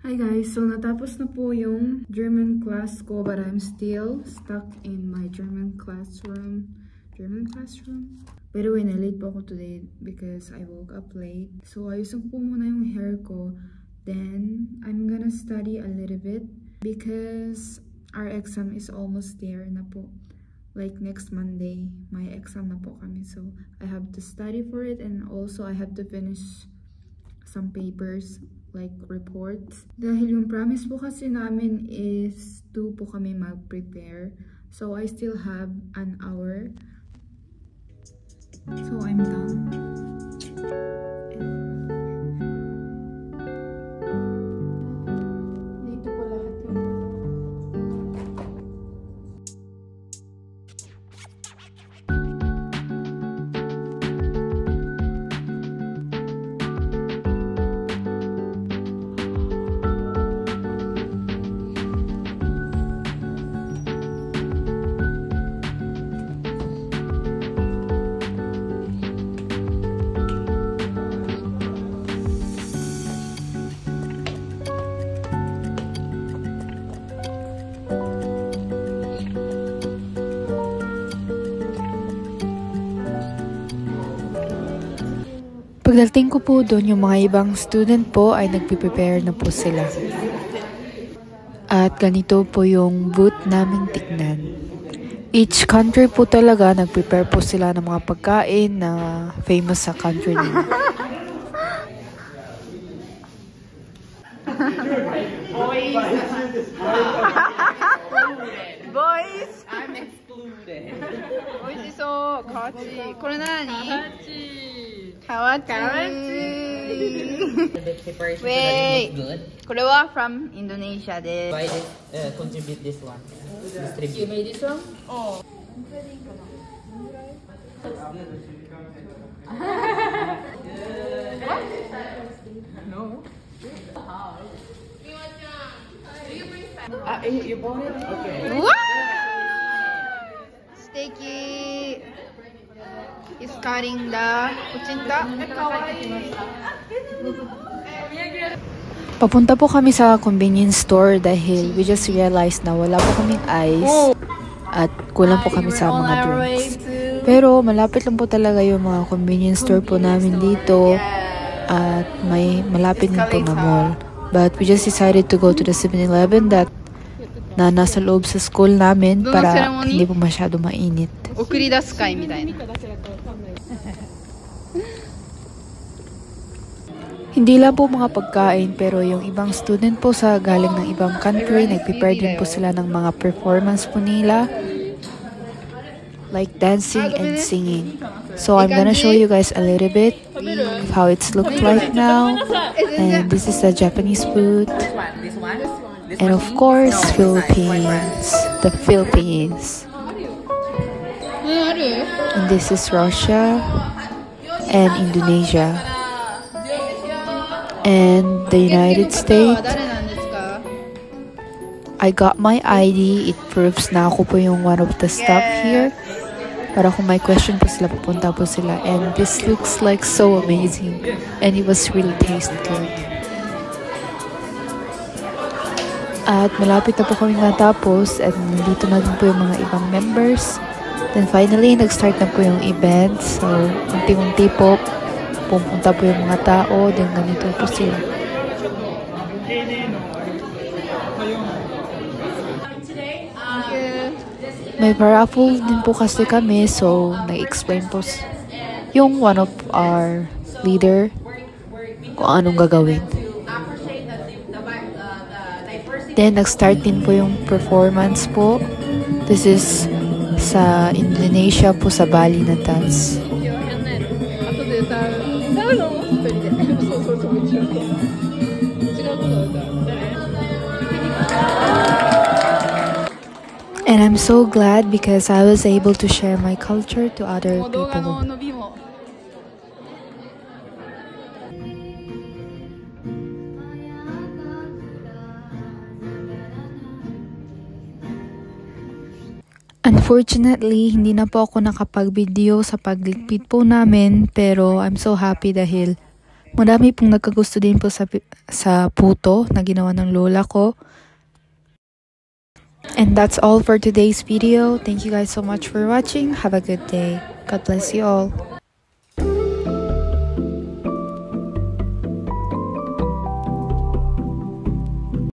Hi guys, so natapos na po yung German class ko, but I'm still stuck in my German classroom. By the way, na-late po ako today because I woke up late. So ayusin ko po muna yung hair ko. Then I'm gonna study a little bit because our exam is almost there na po. Like next Monday, my exam na po kami. So I have to study for it, and also I have to finish some papers like reports. Dahil yung promise po kasi namin is 2 po kami mag-prepare. So I still have an hour. So I'm done. Dito po lahat yung Pagdating ko po doon, yung mga ibang student po ay nagpe-prepare na po sila. At ganito po yung booth naming tignan. Each country po talaga, nagprepare po sila ng mga pagkain na famous sa country nila. Boys! I'm excluded. 美味しそう。かわちい。これ何？かわちい。Wait. Good. これは from Indonesia です。Buy this, contribute this one. Distribute. You made this one? Oh. No. You bought it? Okay. Wow! Steaky is cutting the kuchinta. Papunta po kami sa convenience store dahil we just realized na wala po kaming ice at kulang po kami sa mga drinks. Pero malapit lang po talaga yung mga convenience store po namin dito at may malapit din po na mall. But we just decided to go to the 7-Eleven na nasa loob sa school namin para hindi po masyado mainit. 送り出す会みたいな。 Hindi lang po mga pagkain, pero yung ibang student po sa galing ng ibang country, nag-prepare din po sila ng mga performance po nila. Like dancing and singing. So I'm gonna show you guys a little bit of how it's looked like now. And this is the Japanese food. And of course, Philippines. The Philippines. And this is Russia and Indonesia. And the United States. I got my ID. It proves na ako po yung one of the staff here. Para kung may question po sila, pupunta po sila. And this looks like so amazing. And it was really tasty good. At malapit na po kami matapos. At nandito na din po yung mga ibang members. Then finally, nag-start na po yung event. So, unti-unti po, pupunta po yung mga tao, then ganito po sila. May paraffle din po kasi kami, so nag-explain po yung one of our leader kung anong gagawin. Then nag-start din po yung performance po. This is sa Indonesia po, sa Bali na dance. And I'm so glad because I was able to share my culture to other people. Unfortunately, hindi na po ako nakapag-video sa pagligpit po namin, pero I'm so happy dahil Marami pong nagkagusto din po sa puto na ginawa ng lola ko. And that's all for today's video. Thank you guys so much for watching. Have a good day. God bless you all.